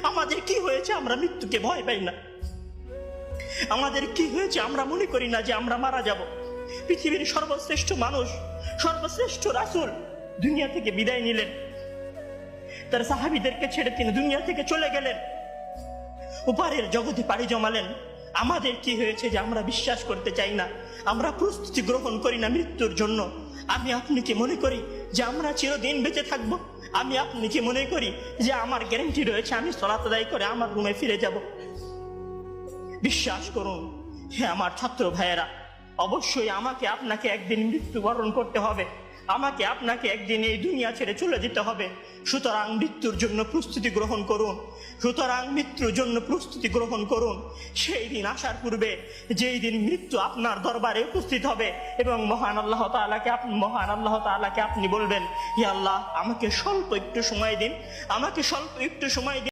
আমাদের কি হয়েছে আমরা মৃত্যুকে ভয় পাই না? আমাদের কি হয়েছে আমরা মনে করি না যে আমরা মারা যাব? পৃথিবীর সর্বশ্রেষ্ঠ মানুষ, সর্বশ্রেষ্ঠ রাসূল দুনিয়া থেকে বিদায় নিলেন, তার সাহাবীদেরকে ছেড়ে তিনি দুনিয়া থেকে চলে গেলেন, ওপারের জগতে পাড়ি জমালেন। আমাদের কি হয়েছে যে আমরা বিশ্বাস করতে চাই না, আমরা প্রস্তুতি গ্রহণ করি না মৃত্যুর জন্য? আমি আপনি কি মনে করি যে আমরা চিরদিন বেঁচে থাকবো? আমি আপনি কি মনে করি যে আমার গ্যারান্টি রয়েছে আমি সালাত আদায় করে আমার রুমে ফিরে যাব? বিশ্বাস করুন হে আমার ছাত্র ভাইয়েরা, অবশ্যই আমাকে আপনাকে একদিন মৃত্যুবরণ করতে হবে, আমাকে আপনাকে একদিন এই দুনিয়া ছেড়ে চলে যেতে হবে। সুতরাং মৃত্যুর জন্য প্রস্তুতি গ্রহণ করুন, সুতরাং মৃত্যুর জন্য প্রস্তুতি গ্রহণ করুন। সেই দিন আসার পূর্বে, যেই দিন মৃত্যু আপনার দরবারে উপস্থিত হবে এবং মহান আল্লাহ তাআলাকে আপনি বলবেন, হে আল্লাহ, আমাকে স্বল্প একটু সময় দিন, আমাকে স্বল্প একটু সময় দিন।